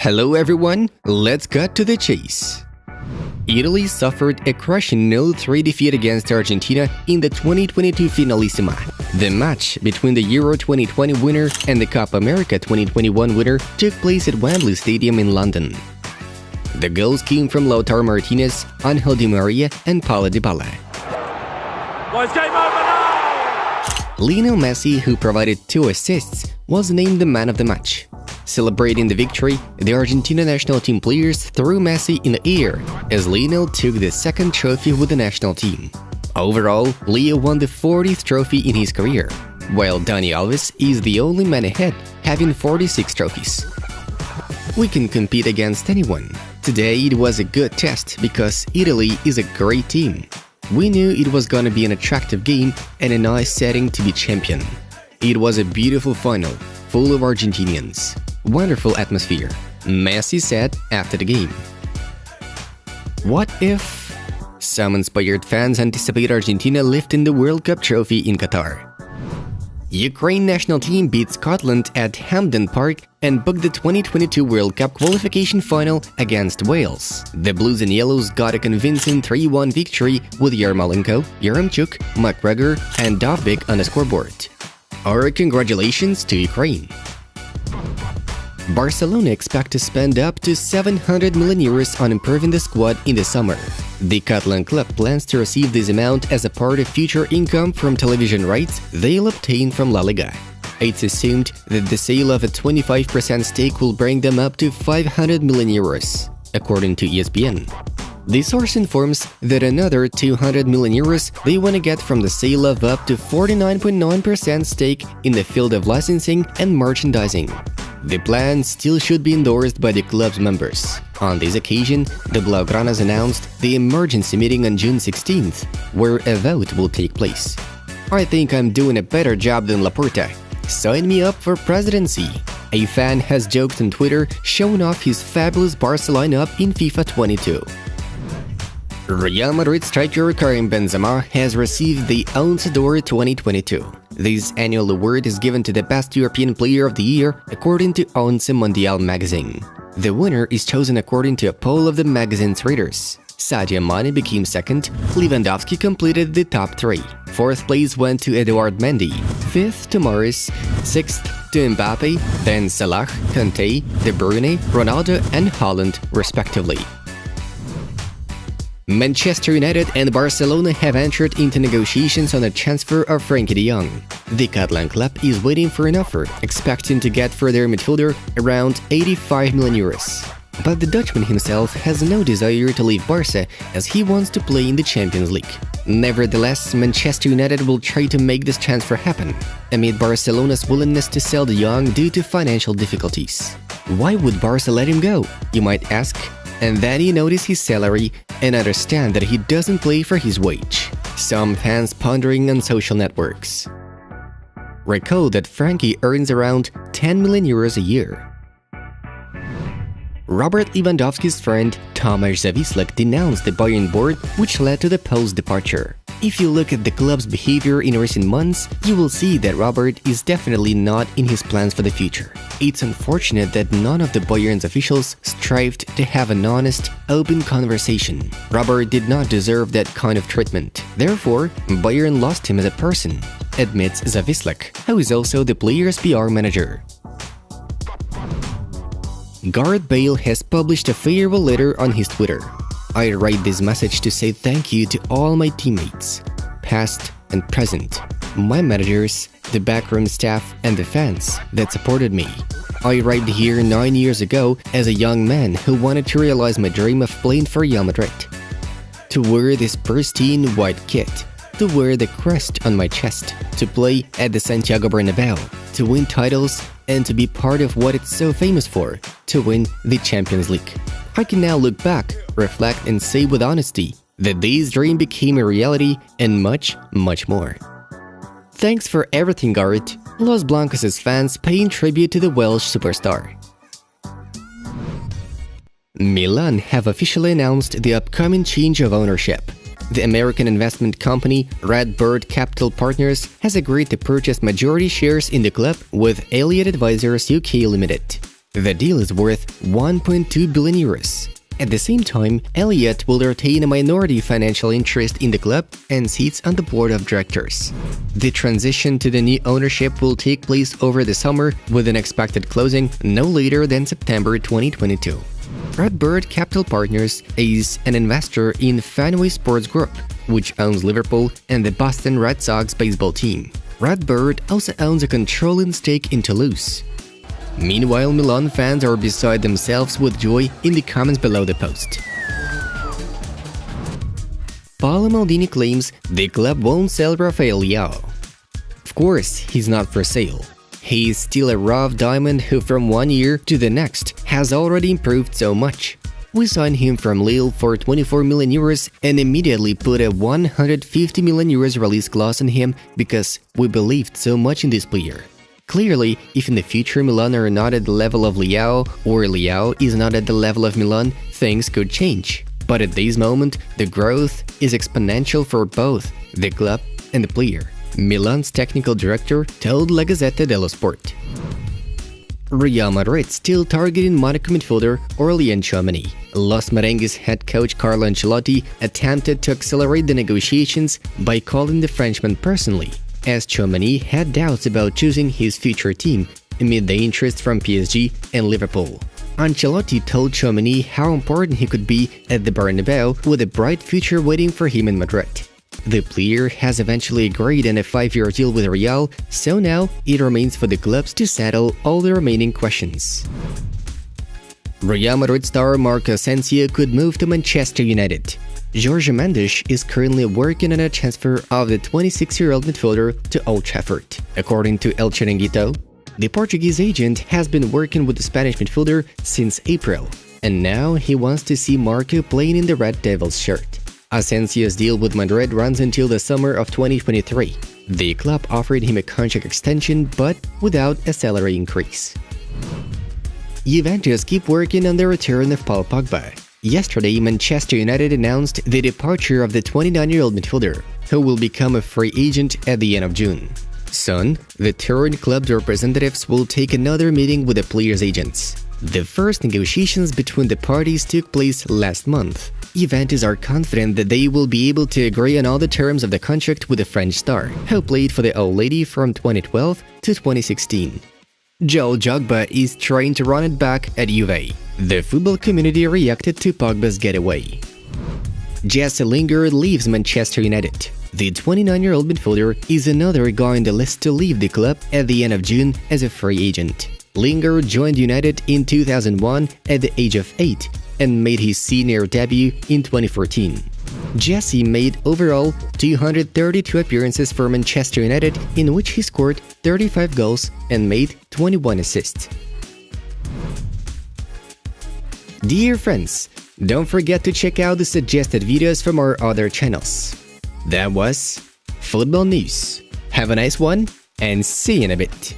Hello everyone, let's cut to the chase. Italy suffered a crushing 0-3 defeat against Argentina in the 2022 Finalissima. The match between the Euro 2020 winner and the Copa America 2021 winner took place at Wembley Stadium in London. The goals came from Lautaro Martinez, Angel Di Maria and Paulo Dybala. Well, it's game over now! Lionel Messi, who provided 2 assists, was named the man of the match. Celebrating the victory, the Argentina national team players threw Messi in the air as Lionel took the second trophy with the national team. Overall, Leo won the 40th trophy in his career, while Dani Alves is the only man ahead, having 46 trophies. We can compete against anyone. Today it was a good test because Italy is a great team. We knew it was gonna be an attractive game and a nice setting to be champion. It was a beautiful final, full of Argentinians. Wonderful atmosphere, Messi said after the game. What if? Some inspired fans anticipate Argentina lifting the World Cup trophy in Qatar. Ukraine national team beat Scotland at Hampden Park and booked the 2022 World Cup qualification final against Wales. The Blues and Yellows got a convincing 3-1 victory with Yarmolenko, Yaremchuk, McGregor and Dovbyk on the scoreboard. Our congratulations to Ukraine. Barcelona expect to spend up to 700 million euros on improving the squad in the summer. The Catalan club plans to receive this amount as a part of future income from television rights they'll obtain from La Liga. It's assumed that the sale of a 25% stake will bring them up to 500 million euros, according to ESPN. The source informs that another 200 million euros they want to get from the sale of up to 49.9% stake in the field of licensing and merchandising. The plan still should be endorsed by the club's members. On this occasion, the Blaugranas announced the emergency meeting on June 16th, where a vote will take place. I think I'm doing a better job than Laporta. Sign me up for presidency. A fan has joked on Twitter, showing off his fabulous Barca lineup in FIFA 22. Real Madrid striker Karim Benzema has received the Once d'Or 2022. This annual award is given to the best European player of the year according to Once Mondial magazine. The winner is chosen according to a poll of the magazine's readers. Sadio Mane became second, Lewandowski completed the top 3. 4th place went to Edouard Mendy, 5th to Morris, 6th to Mbappe, then Salah, Kanté, De Bruyne, Ronaldo and Haaland respectively. Manchester United and Barcelona have entered into negotiations on the transfer of Frenkie de Jong. The Catalan club is waiting for an offer, expecting to get for their midfielder around 85 million euros. But the Dutchman himself has no desire to leave Barca as he wants to play in the Champions League. Nevertheless, Manchester United will try to make this transfer happen, amid Barcelona's willingness to sell de Jong due to financial difficulties. Why would Barca let him go, you might ask? And then you notice his salary and understand that he doesn't play for his wage. Some fans pondering on social networks. Recall that Frenkie earns around 10 million euros a year. Robert Lewandowski's friend Tomasz Zawislak denounced the Bayern board, which led to the Pole's departure. If you look at the club's behavior in recent months, you will see that Robert is definitely not in his plans for the future. It's unfortunate that none of the Bayern's officials strived to have an honest, open conversation. Robert did not deserve that kind of treatment. Therefore, Bayern lost him as a person, admits Zawislak, who is also the player's PR manager. Gareth Bale has published a farewell letter on his Twitter. I write this message to say thank you to all my teammates, past and present, my managers, the backroom staff and the fans that supported me. I arrived here 9 years ago as a young man who wanted to realize my dream of playing for Real Madrid. To wear this pristine white kit, to wear the crest on my chest, to play at the Santiago Bernabeu, to win titles and to be part of what it's so famous for, to win the Champions League. I can now look back, reflect and say with honesty that this dream became a reality and much, much more. Thanks for everything, Gareth. Los Blancos' fans paying tribute to the Welsh superstar. Milan have officially announced the upcoming change of ownership. The American investment company Redbird Capital Partners has agreed to purchase majority shares in the club with Elliott Advisors UK Limited. The deal is worth 1.2 billion euros. At the same time, Elliott will retain a minority financial interest in the club and sits on the board of directors. The transition to the new ownership will take place over the summer, with an expected closing no later than September 2022. Redbird Capital Partners is an investor in Fenway Sports Group, which owns Liverpool and the Boston Red Sox baseball team. Redbird also owns a controlling stake in Toulouse. Meanwhile, Milan fans are beside themselves with joy in the comments below the post. Paolo Maldini claims the club won't sell Rafael Leao. Of course, he's not for sale. He is still a rough diamond who from one year to the next has already improved so much. We signed him from Lille for 24 million euros and immediately put a 150 million euros release clause on him because we believed so much in this player. Clearly, if in the future Milan are not at the level of Leao or Leao is not at the level of Milan, things could change. But at this moment, the growth is exponential for both the club and the player, Milan's technical director told La Gazzetta dello Sport. Real Madrid still targeting Monaco midfielder Aurélien Tchouaméni. Los Merengues head coach Carlo Ancelotti attempted to accelerate the negotiations by calling the Frenchman personally, as Tchouaméni had doubts about choosing his future team amid the interest from PSG and Liverpool. Ancelotti told Tchouaméni how important he could be at the Bernabeu with a bright future waiting for him in Madrid. The player has eventually agreed on a 5-year deal with Real, so now it remains for the clubs to settle all the remaining questions. Real Madrid star Marco Asensio could move to Manchester United. Jorge Mendes is currently working on a transfer of the 26-year-old midfielder to Old Trafford. According to El Chiringuito, the Portuguese agent has been working with the Spanish midfielder since April, and now he wants to see Marco playing in the Red Devils shirt. Asensio's deal with Madrid runs until the summer of 2023. The club offered him a contract extension, but without a salary increase. Juventus keep working on the return of Paul Pogba. Yesterday, Manchester United announced the departure of the 29-year-old midfielder, who will become a free agent at the end of June. Soon, the third club's representatives will take another meeting with the player's agents. The first negotiations between the parties took place last month. Juventus are confident that they will be able to agree on all the terms of the contract with the French star, who played for the Old Lady from 2012 to 2016. Joel Jogba is trying to run it back at Juve. The football community reacted to Pogba's getaway. Jesse Lingard leaves Manchester United. The 29-year-old midfielder is another guy on the list to leave the club at the end of June as a free agent. Lingard joined United in 2001 at the age of 8 and made his senior debut in 2014. Jesse made overall 232 appearances for Manchester United, in which he scored 35 goals and made 21 assists. Dear friends, don't forget to check out the suggested videos from our other channels. That was Football News. Have a nice one, and see you in a bit.